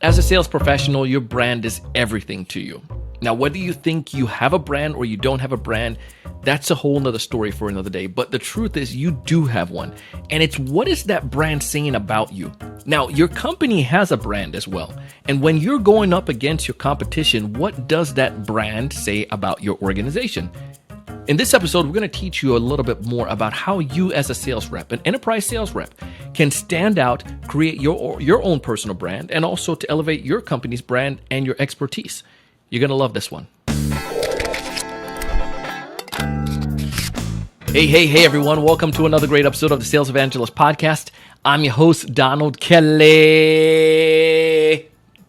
As a sales professional, your brand is everything to you. Now, whether you think you have a brand or you don't have a brand, that's a whole nother story for another day. But the truth is you do have one. And it's what is that brand saying about you? Now, your company has a brand as well. And when you're going up against your competition, what does that brand say about your organization? In this episode, we're going to teach you a little bit more about how you as a sales rep, an enterprise sales rep, can stand out, create your own personal brand, and also to elevate your company's brand and your expertise. You're going to love this one. Hey, everyone. Welcome to another great episode of the Sales Evangelist podcast. I'm your host, Donald Kelly,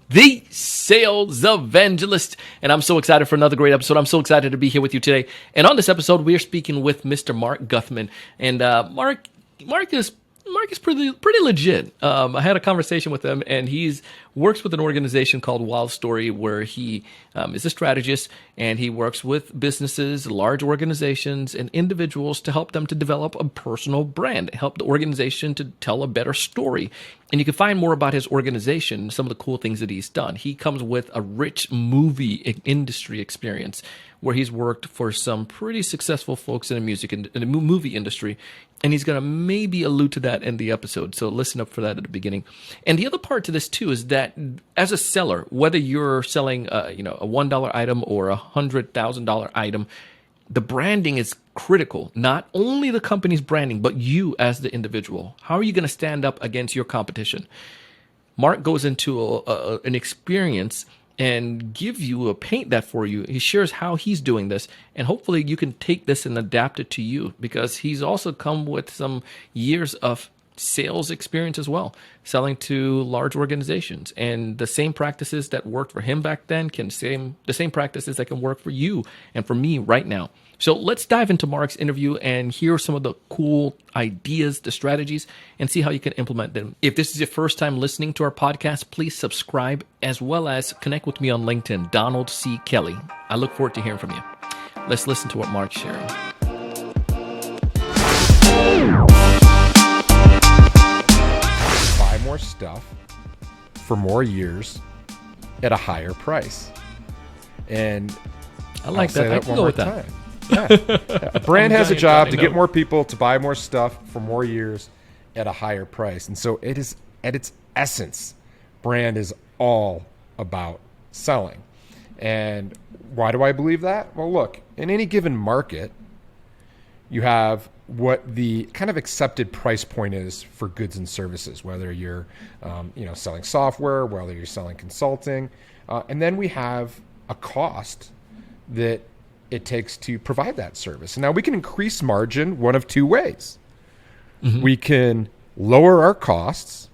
the Sales Evangelist, and I'm so excited for another great episode. I'm so excited to be here with you today. And on this episode, we are speaking with Mr. Marc Gutman. And Marc is pretty legit. I had a conversation with him, and he works with an organization called Wild Story, where he is a strategist, and he works with businesses, large organizations, and individuals to help them to develop a personal brand, help the organization to tell a better story. And you can find more about his organization, some of the cool things that he's done. He comes with a rich movie industry experience, where he's worked for some pretty successful folks in the movie industry. And he's going to maybe allude to that in the episode. So listen up for that at the beginning. And the other part to this too is that as a seller, whether you're selling a $1 item or a $100,000 item, the branding is critical. Not only the company's branding, but you as the individual. How are you going to stand up against your competition? Marc goes into an experience and paint that for you. He shares how he's doing this, and hopefully you can take this and adapt it to you, because he's also come with some years of sales experience as well, selling to large organizations, and the same practices that worked for him back then the same practices that can work for you and for me right now. So let's dive into Marc's interview and hear some of the cool ideas, the strategies, and see how you can implement them. If this is your first time listening to our podcast, please subscribe, as well as connect with me on LinkedIn, Donald C. Kelly. I look forward to hearing from you. Let's listen to what Marc's sharing. Buy more stuff for more years at a higher price. And I like that. I can go with that. Yeah. A brand has a job to get more people to buy more stuff for more years at a higher price. And so it is, at its essence, brand is all about selling. And why do I believe that? Well, look, in any given market, you have what the kind of accepted price point is for goods and services, whether you're selling software, whether you're selling consulting. And then we have a cost that it takes to provide that service. Now, we can increase margin one of two ways. Mm-hmm. We can lower our costs,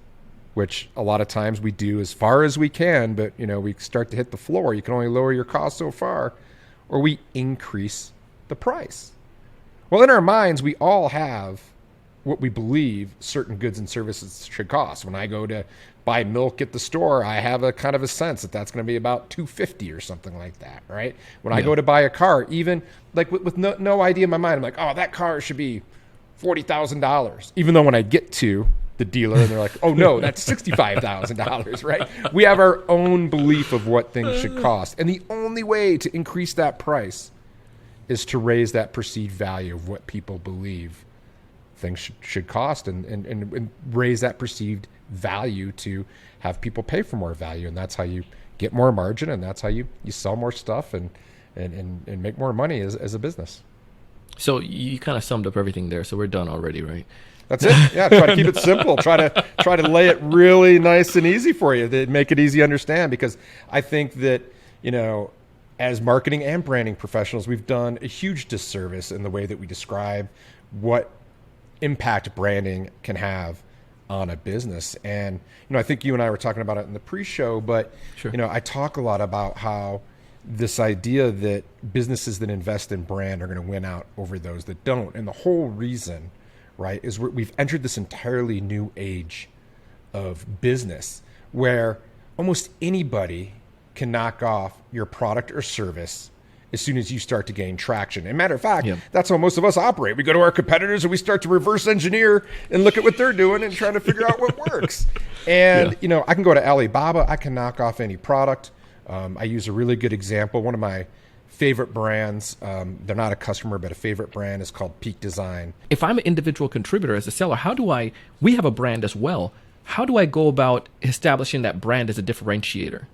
which a lot of times we do as far as we can, but we start to hit the floor. You can only lower your costs so far, or we increase the price. Well, in our minds, we all have what we believe certain goods and services should cost. When I go to buy milk at the store, I have a kind of a sense that that's going to be about $2.50 or something like that, right? When I go to buy a car, even like with no idea in my mind, I'm like, oh, that car should be $40,000. Even though when I get to the dealer and they're like, oh no, that's $65,000, right? We have our own belief of what things should cost. And the only way to increase that price is to raise that perceived value of what people believe things should cost, and raise that perceived value to have people pay for more value. And that's how you get more margin, and that's how you sell more stuff and make more money as a business. So you kind of summed up everything there. So we're done already, right? That's it. Yeah. Try to keep it simple. Try to lay it really nice and easy for you, to make it easy to understand, because I think that, as marketing and branding professionals, we've done a huge disservice in the way that we describe what impact branding can have on a business. And, I think you and I were talking about it in the pre-show, but, sure. I talk a lot about how this idea that businesses that invest in brand are going to win out over those that don't. And the whole reason, right, is we've entered this entirely new age of business where almost anybody can knock off your product or service as soon as you start to gain traction. And matter of fact, Yeah. that's how most of us operate. We go to our competitors and we start to reverse engineer and look at what they're doing and try to figure out what works. And, I can go to Alibaba. I can knock off any product. I use a really good example. One of my favorite brands, they're not a customer, but a favorite brand is called Peak Design. If I'm an individual contributor as a seller, we have a brand as well. How do I go about establishing that brand as a differentiator?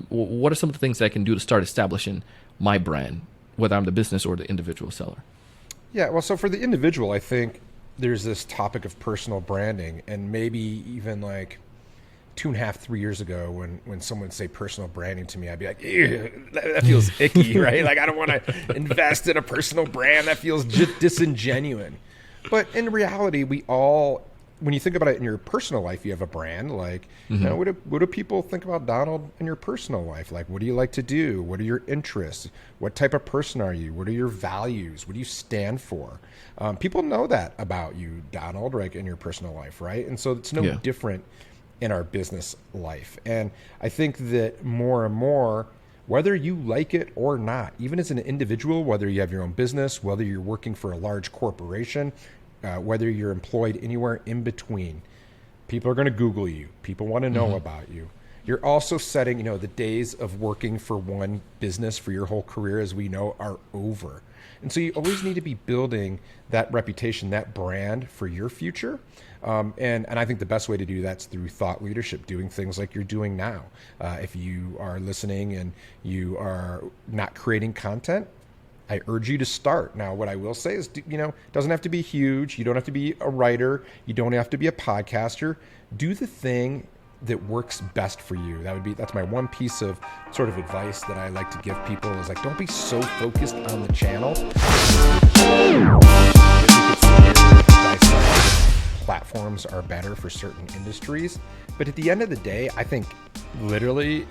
What are some of the things that I can do to start establishing my brand, whether I'm the business or the individual seller? Yeah, well, so for the individual, I think there's this topic of personal branding, and maybe even like 2.5, 3 years ago when someone would say personal branding to me, I'd be like, ew, that feels icky, right? Like, I don't want to invest in a personal brand. That feels disingenuous. But in reality, we all, when you think about it in your personal life, you have a brand. Like, what do people think about Donald in your personal life? Like, what do you like to do? What are your interests? What type of person are you? What are your values? What do you stand for? People know that about you, Donald, right, in your personal life, right? And so it's no different in our business life. And I think that more and more, whether you like it or not, even as an individual, whether you have your own business, whether you're working for a large corporation, whether you're employed anywhere in between, people are going to Google you. People want to know about you. You're also setting, the days of working for one business for your whole career, as we know, are over. And so you always need to be building that reputation, that brand for your future. And I think the best way to do that's through thought leadership, doing things like you're doing now. If you are listening and you are not creating content, I urge you to start. Now, what I will say is, it doesn't have to be huge. You don't have to be a writer. You don't have to be a podcaster. Do the thing that works best for you. That's my one piece of sort of advice that I like to give people is like, don't be so focused on the channel. Platforms are better for certain industries. But at the end of the day, I think literally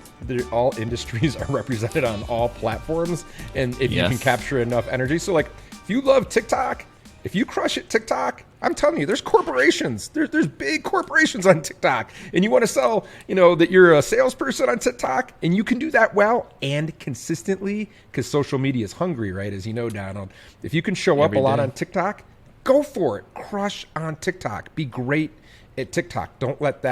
all industries are represented on all platforms. And if you can capture enough energy. So like, if you love TikTok, if you crush it TikTok, I'm telling you, there's corporations. There's big corporations on TikTok. And you want to sell, that you're a salesperson on TikTok, and you can do that well and consistently, because social media is hungry, right? As you know, Donald. If you can show up a lot on TikTok, go for it. Crush on TikTok. Be great at TikTok. Don't let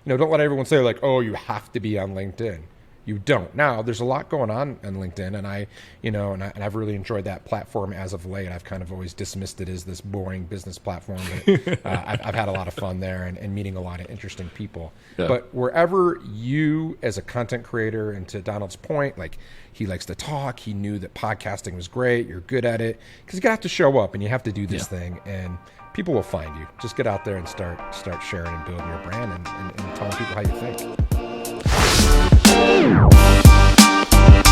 everyone say like, oh, you have to be on LinkedIn. You don't. Now, there's a lot going on LinkedIn, and I've really enjoyed that platform as of late. I've kind of always dismissed it as this boring business platform, but I've had a lot of fun there and meeting a lot of interesting people. Yeah. But wherever you, as a content creator, and to Donald's point, like he likes to talk, he knew that podcasting was great, you're good at it, because you have to show up and you have to do this thing, and people will find you. Just get out there and start sharing and building your brand and telling people how you think.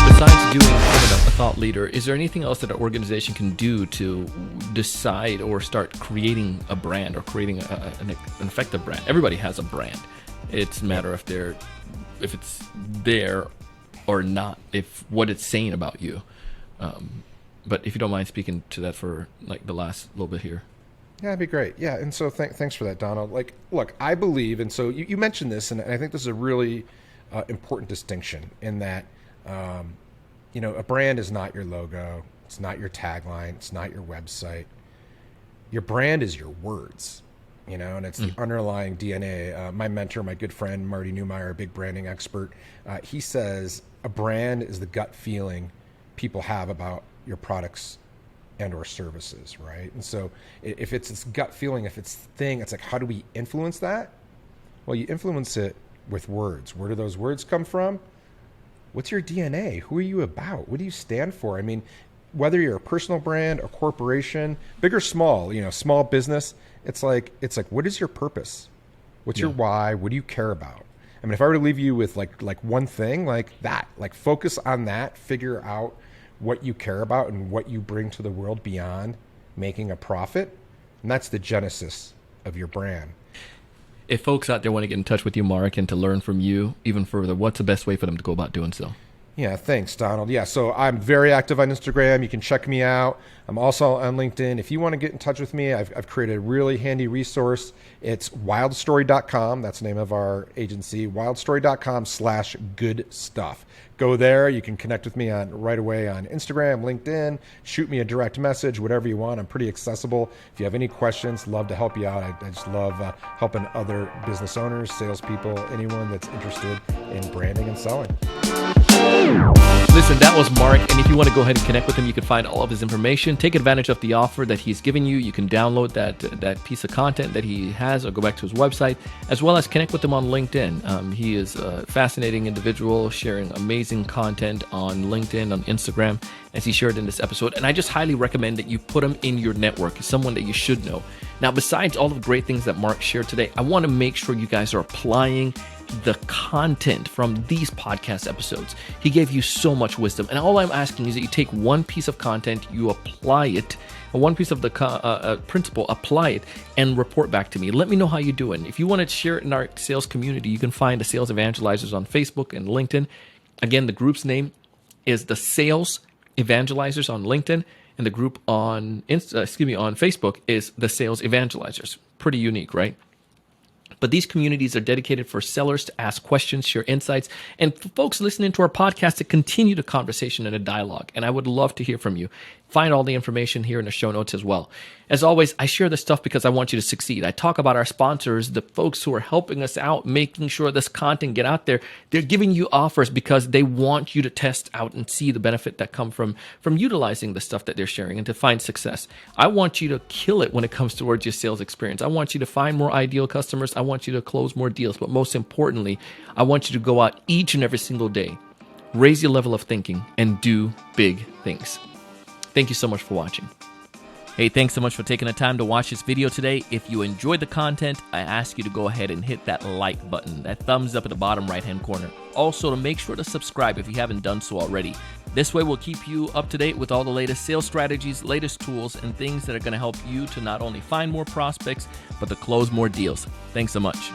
Besides doing a thought leader, is there anything else that an organization can do to decide or start creating a brand or creating an effective brand? Everybody has a brand. It's a matter of if it's there or not, if what it's saying about you. But if you don't mind speaking to that for like the last little bit here. Yeah, that'd be great. Yeah, and so thanks for that, Donald. Like, look, I believe, and so you mentioned this, and I think this is a really important distinction in that, a brand is not your logo, it's not your tagline, it's not your website. Your brand is your words, and it's the underlying DNA. My mentor, my good friend, Marty Neumeier, a big branding expert, he says a brand is the gut feeling people have about your products and or services, right? And so if it's this gut feeling, if it's thing, it's like, how do we influence that? Well, you influence it with words. Where do those words come from? What's your DNA? Who are you about? What do you stand for? I mean, whether you're a personal brand, a corporation, big or small, small business, it's like, what is your purpose? What's your why? What do you care about? I mean, if I were to leave you with like one thing like that, like focus on that, figure out what you care about and what you bring to the world beyond making a profit. And that's the genesis of your brand. If folks out there want to get in touch with you, Marc, and to learn from you even further, what's the best way for them to go about doing so? Yeah, thanks, Donald. Yeah, so I'm very active on Instagram. You can check me out. I'm also on LinkedIn. If you want to get in touch with me, I've created a really handy resource. It's wildstory.com. That's the name of our agency, wildstory.com/goodstuff. Go there. You can connect with me right away on Instagram, LinkedIn. Shoot me a direct message, whatever you want. I'm pretty accessible. If you have any questions, love to help you out. I just love helping other business owners, salespeople, anyone that's interested in branding and selling. Listen, that was Marc, and if you want to go ahead and connect with him, you can find all of his information. Take advantage of the offer that he's giving you. You can download that piece of content that he has, or go back to his website, as well as connect with him on LinkedIn. He is a fascinating individual, sharing amazing content on LinkedIn, on Instagram, as he shared in this episode. And I just highly recommend that you put him in your network. He's someone that you should know. Now, besides all of the great things that Marc shared today, I want to make sure you guys are applying the content from these podcast episodes. He gave you so much wisdom, and all I'm asking is that you take one piece of content, you apply it, and one piece of the principle, apply it, and report back to me. Let me know how you're doing. If you want to share it in our sales community, you can find the Sales Evangelizers on Facebook and LinkedIn. Again, the group's name is the Sales Evangelizers on LinkedIn, and the group on Facebook is the Sales Evangelizers. Pretty unique, right? But these communities are dedicated for sellers to ask questions, share insights, and for folks listening to our podcast to continue the conversation and a dialogue. And I would love to hear from you. Find all the information here in the show notes as well. As always, I share this stuff because I want you to succeed. I talk about our sponsors, the folks who are helping us out, making sure this content get out there. They're giving you offers because they want you to test out and see the benefit that come from utilizing the stuff that they're sharing and to find success. I want you to kill it when it comes towards your sales experience. I want you to find more ideal customers. I want you to close more deals. But most importantly, I want you to go out each and every single day, raise your level of thinking, and do big things. Thank you so much for watching. Hey, thanks so much for taking the time to watch this video today. If you enjoyed the content, I ask you to go ahead and hit that like button, that thumbs up at the bottom right-hand corner. Also, to make sure to subscribe if you haven't done so already. This way, we'll keep you up to date with all the latest sales strategies, latest tools, and things that are going to help you to not only find more prospects, but to close more deals. Thanks so much.